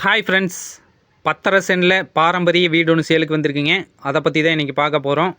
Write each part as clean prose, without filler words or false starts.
Hi friends, 10.5 சென்டில் பாரம்பரிய வீடு ஒன்று சேலுக்கு வந்திருக்குங்க. அதை பற்றி தான் இன்றைக்கி பார்க்க போகிறோம்.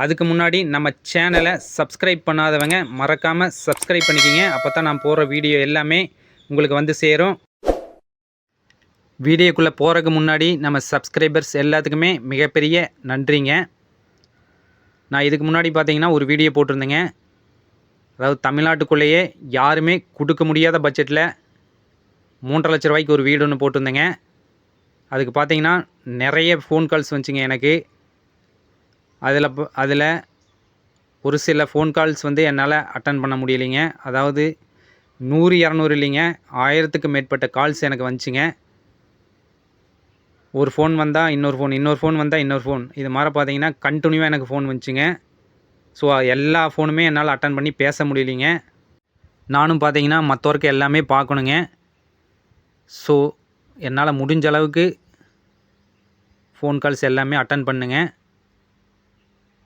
அதுக்கு முன்னாடி நம்ம சேனலை சப்ஸ்கிரைப் பண்ணாதவங்க மறக்காமல் சப்ஸ்கிரைப் பண்ணிக்கிங்க. அப்போ தான் நான் போடுற வீடியோ எல்லாமே உங்களுக்கு வந்து சேரும். வீடியோக்குள்ளே போகிறதுக்கு முன்னாடி நம்ம சப்ஸ்கிரைபர்ஸ் எல்லாத்துக்குமே மிகப்பெரிய நன்றிங்க. நான் இதுக்கு முன்னாடி பார்த்தீங்கன்னா ஒரு வீடியோ போட்டிருந்தேங்க. அதாவது தமிழ்நாட்டுக்குள்ளேயே யாருமே கொடுக்க முடியாத பட்ஜெட்டில் 3.5 லட்ச ரூபாய்க்கு ஒரு வீடு ஒன்று போட்டிருந்தேங்க. அதுக்கு பார்த்தீங்கன்னா நிறைய ஃபோன் கால்ஸ் வந்துச்சுங்க எனக்கு. அதில் ஒரு சில ஃபோன் கால்ஸ் வந்து என்னால் அட்டன் பண்ண முடியலைங்க. அதாவது 100 200 இல்லைங்க, 1000க்கு மேற்பட்ட கால்ஸ் எனக்கு வந்துச்சுங்க. ஒரு ஃபோன் வந்தால் இன்னொரு ஃபோன் வந்தால் இன்னொரு ஃபோன், இது மாதிரி பார்த்தீங்கன்னா கண்டினியூவாக எனக்கு ஃபோன் வந்துச்சுங்க. ஸோ எல்லா ஃபோனுமே என்னால் அட்டன் பண்ணி பேச முடியலைங்க. நானும் பார்த்தீங்கன்னா மற்றவருக்கு எல்லாமே பார்க்கணுங்க. ஸோ என்னால் முடிஞ்ச அளவுக்கு ஃபோன் கால்ஸ் எல்லாமே அட்டன் பண்ணுங்க.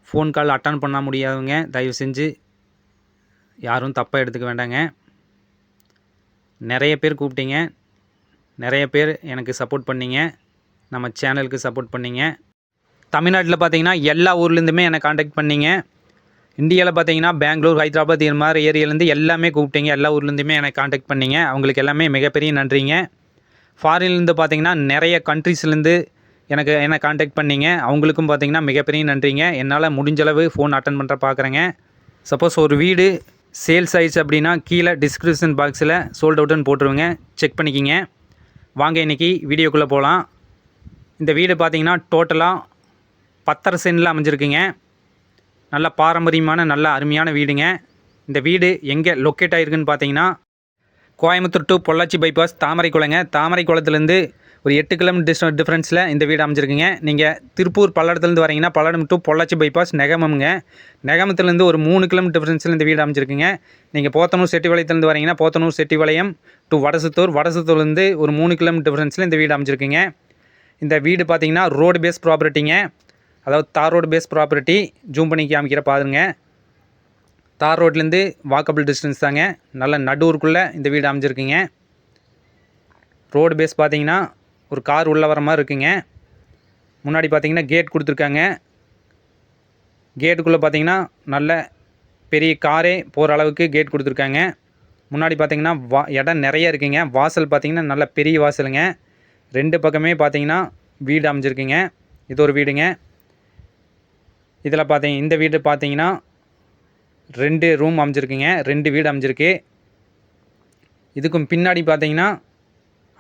ஃபோன் கால் அட்டன் பண்ண முடியாதவங்க தயவு செஞ்சு யாரும் தப்பாக எடுத்துக்க வேண்டாங்க. நிறைய பேர் கூப்பிட்டீங்க, நிறைய பேர் எனக்கு சப்போர்ட் பண்ணிங்க, நம்ம சேனலுக்கு சப்போர்ட் பண்ணிங்க. தமிழ்நாட்டில் பார்த்தீங்கன்னா எல்லா ஊர்லேருந்துமே என்னை காண்டாக்ட் பண்ணிங்க. இந்தியாவில் பார்த்தீங்கன்னா பெங்களூர், ஹைதராபாத் இது மாதிரி ஏரியாலேருந்து எல்லாமே கூப்பிட்டீங்க. எல்லா ஊர்லேருந்துமே என்னை காண்டாக்ட் பண்ணிங்க. அவங்களுக்கு எல்லாமே மிகப்பெரிய நன்றிங்க. ஃபாரின்லேருந்து பார்த்தீங்கன்னா நிறைய கண்ட்ரீஸ்லேருந்து என்னை காண்டாக்ட் பண்ணிங்க. அவங்களுக்கும் பார்த்தீங்கன்னா மிகப்பெரிய நன்றிங்க. என்னால் முடிஞ்சளவு ஃபோன் அட்டன் பண்ணுற பார்க்குறேங்க. சப்போஸ் ஒரு வீடு சேல்ஸ் ஆயிடுச்சு அப்படின்னா கீழே டிஸ்கிரிப்ஷன் பாக்ஸில் சோல்ட் அவுட்டுன்னு போட்டுருவங்க, செக் பண்ணிக்கிங்க. வாங்க இன்றைக்கி வீடியோக்குள்ளே போகலாம். இந்த வீடு பார்த்தீங்கன்னா டோட்டலாக 10.5 சென்டில் அமைஞ்சிருக்குங்க. நல்ல பாரம்பரியமான நல்ல அருமையான வீடுங்க. இந்த வீடு எங்கே லொக்கேட் ஆகிருக்குன்னு பார்த்தீங்கன்னா கோயம்புத்தூர் டு பொள்ளாச்சி பைபாஸ் தாமரைக்குளங்க. தாமரைக்குளத்துலேருந்து ஒரு 8 கிலோமீட்டர் டிஃப்ரென்ஸில் இந்த வீடு அமைஞ்சிருக்குங்க. நீங்கள் திருப்பூர் பல்லடத்துலேருந்து வரீங்கன்னா பல்லடம் டு பொள்ளாச்சி பைபாஸ் நெகமமுங்க. நெகமத்துலேருந்து ஒரு 3 கிலோமீட்டர் டிஃப்ரென்ஸில் இந்த வீடு அமைஞ்சிருக்குங்க. நீங்கள் போத்தனூர் செட்டிபாளையத்துலேருந்து வரீங்கன்னா போத்தனூர் செட்டிபாளையம் டு வடசுத்தூர்லேருந்து ஒரு 3 கிலோமீட்டர் டிஃப்ரென்ஸில் இந்த வீடு அமைஞ்சிருக்குங்க. இந்த வீடு பார்த்தீங்கன்னா ரோடு பேஸ் ப்ராப்பர்ட்டிங்க. அதாவது தார் ரோடு பேஸ் ப்ராப்பர்ட்டி. ஜூம் பண்ணி காமிக்கிற பாருங்க. தார் ரோட்லேருந்து வாக்கபிள் டிஸ்டன்ஸ் தாங்க. நல்ல நடுவூருக்குள்ளே இந்த வீடு அமைஞ்சிருக்குங்க. ரோடு பேஸ் பார்த்தீங்கன்னா ஒரு கார் உள்ளே வர மாதிரி இருக்குங்க. முன்னாடி பார்த்தீங்கன்னா கேட் கொடுத்துருக்காங்க. கேட்டுக்குள்ளே பார்த்தீங்கன்னா நல்ல பெரிய காரே போகிற அளவுக்கு கேட் கொடுத்துருக்காங்க. முன்னாடி பார்த்தீங்கன்னா இடம் நிறைய இருக்குங்க. வாசல் பார்த்தீங்கன்னா நல்ல பெரிய வாசலுங்க. 2 பக்கமே பார்த்தீங்கன்னா வீடு அமைஞ்சிருக்குங்க. இது ஒரு வீடுங்க. இதில் இந்த வீடு பார்த்தீங்கன்னா 2 ரூம் அமைஞ்சிருக்குங்க. 2 வீடு அமைஞ்சிருக்கு. இதுக்கும் பின்னாடி பார்த்தீங்கன்னா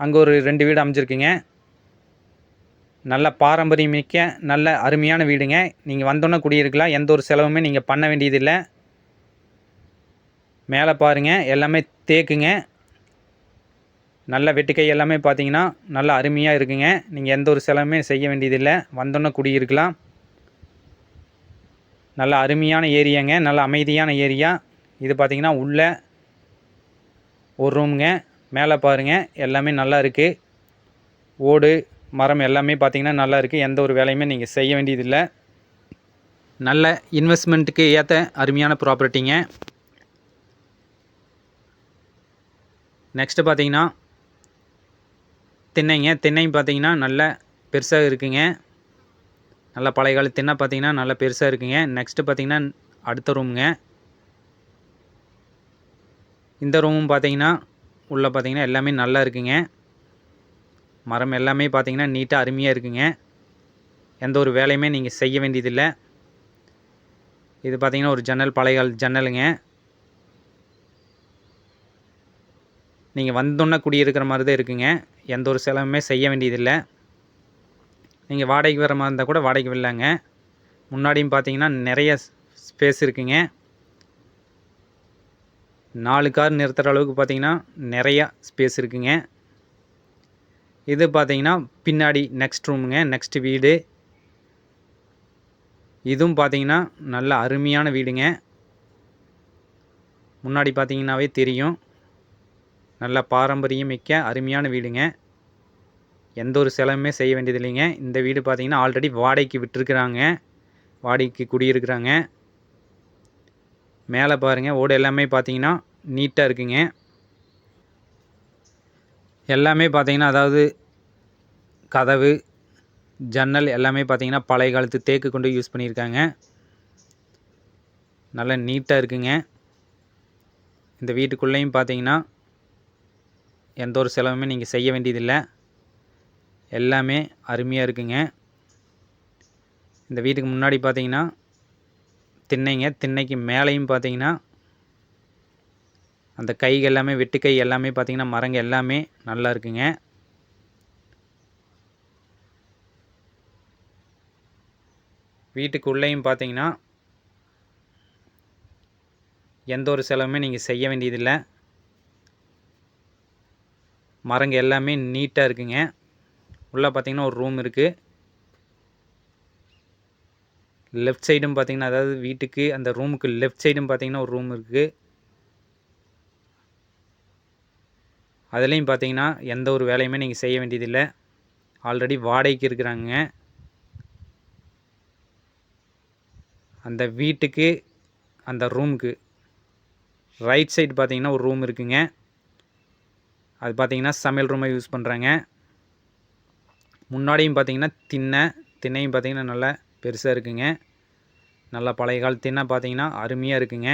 அங்கே ஒரு 2 வீடு அமைஞ்சிருக்குங்க. நல்ல பாரம்பரியமிக்க நல்ல அருமையான வீடுங்க. நீங்கள் வந்தோன்னே குடியிருக்கலாம். எந்த ஒரு செலவுமே நீங்கள் பண்ண வேண்டியதில்லை. மேலே பாருங்கள், எல்லாமே தேக்குங்க. நல்ல வெட்டுக்கை எல்லாமே பார்த்தீங்கன்னா நல்ல அருமையாக இருக்குங்க. நீங்கள் எந்த ஒரு செலவுமே செய்ய வேண்டியதில்லை. வந்தோன்னே குடியிருக்கலாம். நல்ல அருமையான ஏரியாங்க, நல்ல அமைதியான ஏரியா. இது பார்த்தீங்கன்னா உள்ள ஒரு ரூமுங்க. மேலே பாருங்கள், எல்லாமே நல்லா இருக்குது. ஓடு மரம் எல்லாமே பார்த்தீங்கன்னா நல்லா இருக்குது. எந்த ஒரு வேலையுமே நீங்கள் செய்ய வேண்டியதில்லை. நல்ல இன்வெஸ்ட்மெண்ட்டுக்கு ஏற்ற அருமையான ப்ராப்பர்ட்டிங்க. நெக்ஸ்ட்டு பார்த்தீங்கன்னா திண்ணைங்க. திண்ணை பார்த்தீங்கன்னா நல்ல பெருசாக இருக்குங்க. நல்ல பழைய கால திண்ணை பார்த்தீங்கன்னா நல்லா பெருசாக இருக்குங்க. நெக்ஸ்ட்டு பார்த்தீங்கன்னா அடுத்த ரூமுங்க. இந்த ரூமும் பார்த்தீங்கன்னா உள்ளே பார்த்தீங்கன்னா எல்லாமே நல்லா இருக்குங்க. மரம் எல்லாமே பார்த்தீங்கன்னா நீட்டாக அருமையாக இருக்குங்க. எந்த ஒரு வேலையுமே நீங்கள் செய்ய வேண்டியதில்லை. இது பார்த்தீங்கன்னா ஒரு ஜன்னல், பழைய கால ஜன்னலுங்க. நீங்கள் வந்தோன்னே குடியிருக்கிற மாதிரி தான் இருக்குங்க. எந்த ஒரு செலவுமே செய்ய வேண்டியதில்லை. நீங்கள் வாடகைக்கு வர மாதிரி இருந்தால் கூட வாடகைக்கு விடலாங்க. முன்னாடியும் பார்த்தீங்கன்னா நிறைய ஸ்பேஸ் இருக்குங்க. 4 கார் நிறுத்துகிற அளவுக்கு பார்த்தீங்கன்னா நிறையா ஸ்பேஸ் இருக்குங்க. இது பார்த்தீங்கன்னா பின்னாடி நெக்ஸ்ட் ரூமுங்க, நெக்ஸ்ட் வீடு. இதுவும் பார்த்தீங்கன்னா நல்ல அருமையான வீடுங்க. முன்னாடி பார்த்தீங்கன்னாவே தெரியும். நல்ல பாரம்பரியம் மிக்க அருமையான வீடுங்க. எந்த ஒரு செலவுமே செய்ய வேண்டியது இல்லைங்க. இந்த வீடு பார்த்தீங்கன்னா ஆல்ரெடி வாடகைக்கு விட்டுருக்குறாங்க, வாடகைக்கு குடியிருக்கிறாங்க. மேலே பாருங்கள், ஓடு எல்லாமே பார்த்தீங்கன்னா நீட்டாக இருக்குங்க. எல்லாமே பார்த்தீங்கன்னா அதாவது கதவு, ஜன்னல் எல்லாமே பார்த்தீங்கன்னா பழைய காலத்து தேக்கு கொண்டு யூஸ் பண்ணியிருக்காங்க. நல்லா நீட்டாக இருக்குங்க. இந்த வீட்டுக்குள்ளேயும் பார்த்தீங்கன்னா எந்த ஒரு செலவுமே நீங்கள் செய்ய வேண்டியதில்லை. எல்லாமே அருமையாக இருக்குங்க. இந்த வீட்டுக்கு முன்னாடி பார்த்தீங்கன்னா திண்ணைங்க. திண்ணைக்கு மேலேயும் பார்த்தீங்கன்னா அந்த கைகள் எல்லாமே வெட்டுக்கை எல்லாமே பார்த்தீங்கன்னா மரங்க எல்லாமே நல்லா இருக்குங்க. வீட்டுக்குள்ளேயும் பார்த்தீங்கன்னா எந்த ஒரு செலவுமே நீங்கள் செய்ய வேண்டியதில்லை. மரங்க எல்லாமே நீட்டாக இருக்குங்க. உள்ளே பார்த்தீங்கன்னா ஒரு ரூம் இருக்குது. லெஃப்ட் சைடும் பார்த்தீங்கன்னா அதாவது வீட்டுக்கு அந்த ரூமுக்கு லெஃப்ட் சைடும் பார்த்தீங்கன்னா ஒரு ரூம் இருக்குது. அதுலேயும் பார்த்தீங்கன்னா எந்த ஒரு வேலையுமே நீங்கள் செய்ய வேண்டியதில்லை. ஆல்ரெடி வாடகைக்கு இருக்கிறாங்க. அந்த வீட்டுக்கு அந்த ரூமுக்கு ரைட் சைடு பார்த்தீங்கன்னா ஒரு ரூம் இருக்குங்க. அது பார்த்தீங்கன்னா சமையல் ரூமாக யூஸ் பண்ணுறாங்க. முன்னாடியும் பார்த்தீங்கன்னா திண்ணையும் பார்த்தீங்கன்னா நல்லா பெருசாக இருக்குங்க. நல்லா பழைய கால திண்ணை பார்த்தீங்கன்னா அருமையாக இருக்குங்க.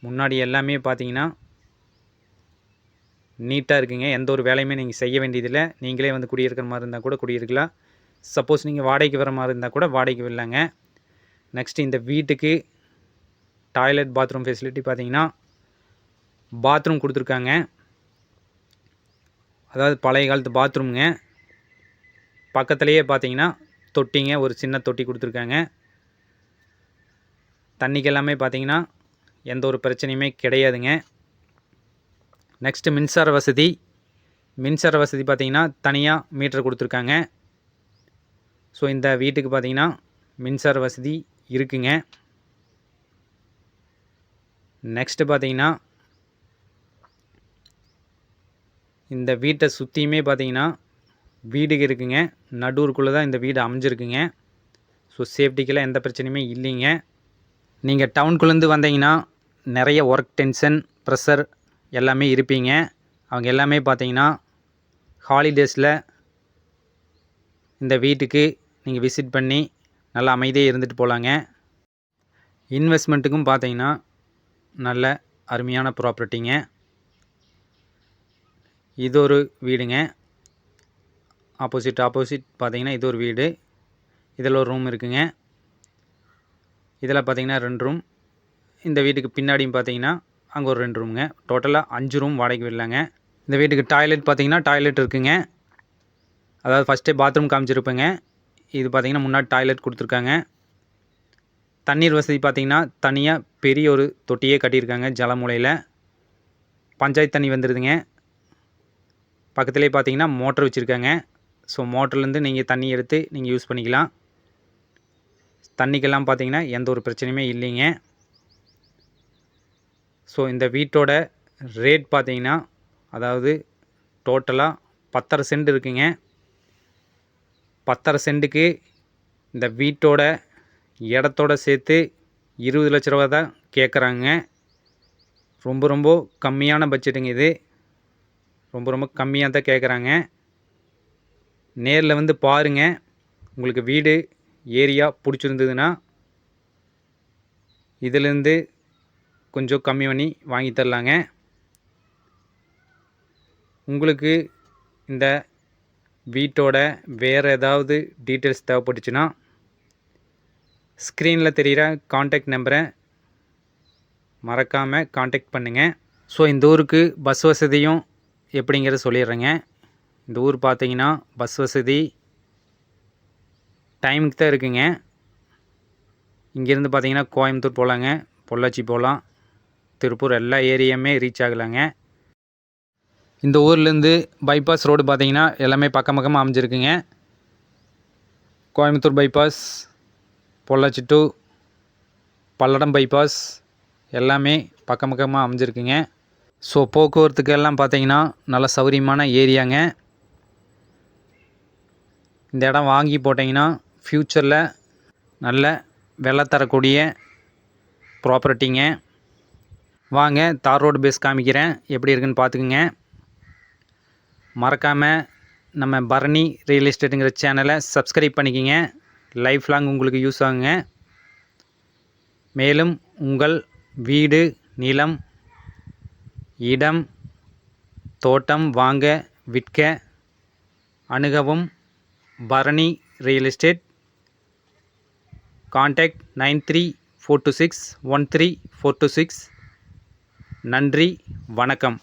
முன்னாடி எல்லாமே பார்த்தீங்கன்னா நீட்டாக இருக்குங்க. எந்த ஒரு வேலையுமே நீங்கள் செய்ய வேண்டியதில்லை. நீங்களே வந்து குடியிருக்கிற மாதிரி இருந்தால் கூட குடியிருக்கலாம். சப்போஸ் நீங்கள் வாடகைக்கு வர மாதிரி இருந்தால் கூட வாடகைக்கு விடலாங்க. நெக்ஸ்ட் இந்த வீட்டுக்கு டாய்லெட் பாத்ரூம் ஃபெசிலிட்டி பார்த்தீங்கன்னா பாத்ரூம் கொடுத்துருக்காங்க. அதாவது பழைய காலத்து பாத்ரூமுங்க. பக்கத்துலேயே பார்த்தீங்கன்னா தொட்டிங்க, ஒரு சின்ன தொட்டி கொடுத்துருக்காங்க. தண்ணிக்கு எல்லாமே பார்த்தீங்கன்னா எந்த ஒரு பிரச்சனையுமே கிடையாதுங்க. நெக்ஸ்ட்டு மின்சார வசதி பார்த்தீங்கன்னா தனியாக மீட்டர் கொடுத்துருக்காங்க. ஸோ இந்த வீட்டுக்கு பார்த்தீங்கன்னா மின்சார வசதி இருக்குங்க. நெக்ஸ்ட்டு பார்த்தீங்கன்னா இந்த வீட்டை சுற்றியுமே பார்த்தீங்கன்னா வீடுங்க இருக்குங்க. நடுவுக்குள்ளே தான் இந்த வீடு அமைஞ்சிருக்குங்க. ஸோ சேஃப்டிக்கெல்லாம் எந்த பிரச்சனையுமே இல்லைங்க. நீங்கள் டவுனுக்குள்ளேருந்து வந்தீங்கன்னா நிறைய ஒர்க் டென்ஷன், ப்ரெஷர் எல்லாமே இருப்பீங்க. அவங்க எல்லாமே பார்த்தீங்கன்னா ஹாலிடேஸில் இந்த வீட்டுக்கு நீங்கள் விசிட் பண்ணி நல்லா அமைதியாக இருந்துட்டு போகலாங்க. இன்வெஸ்ட்மெண்ட்டுக்கும் பார்த்தீங்கன்னா நல்ல அருமையான ப்ராப்பர்ட்டிங்க. இது ஒரு வீடுங்க. ஆப்போசிட் பார்த்தீங்கன்னா இது ஒரு வீடு. இதில் ஒரு ரூம் இருக்குங்க. இதில் பார்த்தீங்கன்னா 2 ரூம். இந்த வீட்டுக்கு பின்னாடியும் பார்த்தீங்கன்னா அங்கே ஒரு 2 ரூமுங்க. டோட்டலாக 5 ரூம் வாடகைக்கு விடலாங்க. இந்த வீட்டுக்கு டாய்லெட் பார்த்தீங்கன்னா டாய்லெட் இருக்குங்க. அதாவது ஃபஸ்ட்டே பாத்ரூம் காமிச்சிருப்பேங்க. இது பார்த்தீங்கன்னா முன்னாடி டாய்லெட் கொடுத்துருக்காங்க. தண்ணீர் வசதி பார்த்தீங்கன்னா தனியாக பெரிய ஒரு தொட்டியே கட்டியிருக்காங்க ஜலமூலையில். பஞ்சாயத்து தண்ணி வந்துடுதுங்க. பக்கத்துலேயே பார்த்தீங்கன்னா மோட்டர் வச்சுருக்காங்க. ஸோ மோட்டர்லேருந்து நீங்கள் தண்ணி எடுத்து நீங்கள் யூஸ் பண்ணிக்கலாம். தண்ணிக்கெல்லாம் பார்த்தீங்கன்னா எந்த ஒரு பிரச்சனையுமே இல்லைங்க. ஸோ இந்த வீட்டோட ரேட் பார்த்தீங்கன்னா அதாவது டோட்டலாக 10.5 சென்ட் இருக்குங்க. 10.5 சென்ட்டுக்கு இந்த வீட்டோட இடத்தோட சேர்த்து 20 லட்ச ரூபா தான் கேட்குறாங்க. ரொம்ப கம்மியான பட்ஜெட்டுங்க இது. ரொம்ப கம்மியாக தான் கேட்குறாங்க. நேரில் வந்து பாருங்கள். உங்களுக்கு வீடு ஏரியா பிடிச்சிருந்ததுன்னா இதிலேருந்து கொஞ்சம் கம்மி பண்ணி வாங்கி தரலாங்க. உங்களுக்கு இந்த வீட்டோட வேறு ஏதாவது டீட்டெயில்ஸ் தேவைப்பட்டுச்சுன்னா ஸ்க்ரீனில் தெரிகிற காண்டாக்ட் நம்பரை மறக்காமல் காண்டாக்ட் பண்ணுங்கள். ஸோ இந்த ஊருக்கு பஸ் வசதியும் எப்படிங்கிறத சொல்லிடுறேங்க. இந்த ஊர் பார்த்தீங்கன்னா பஸ் வசதி டைமுக்கு தான் இருக்குங்க. இங்கேருந்து பார்த்தீங்கன்னா கோயம்புத்தூர் போகலாங்க, பொள்ளாச்சி போகலாம், திருப்பூர் எல்லா ஏரியாவுமே ரீச் ஆகலாங்க. இந்த ஊர்லேருந்து பைபாஸ் ரோடு பார்த்தீங்கன்னா எல்லாமே பக்கமாக அமைஞ்சிருக்குங்க. Coimbatore bypass, Pollachi to Palladam bypass எல்லாமே பக்கமாக அமைஞ்சிருக்குங்க. ஸோ போக்குவரத்துக்கு எல்லாம் பார்த்தீங்கன்னா நல்ல சௌகரியமான ஏரியாங்க. இந்த இடம் வாங்கி போட்டிங்கன்னா ஃப்யூச்சரில் நல்ல விலை தரக்கூடிய ப்ராப்பர்ட்டிங்க. வாங்க தார் ரோடு பேஸ் காமிக்கிறேன், எப்படி இருக்குன்னு பார்த்துக்குங்க. மறக்காமல் நம்ம பரணி ரியல் எஸ்டேட்டுங்கிற சேனலை சப்ஸ்கிரைப் பண்ணிக்கிங்க. லைஃப் லாங் உங்களுக்கு யூஸ் ஆகுங்க. மேலும் உங்கள் வீடு, நிலம், இடம், தோட்டம் வாங்க விற்க அணுகவும் பரணி ரியல் எஸ்டேட். கான்டாக்ட் 9342613426. நன்றி, வணக்கம்.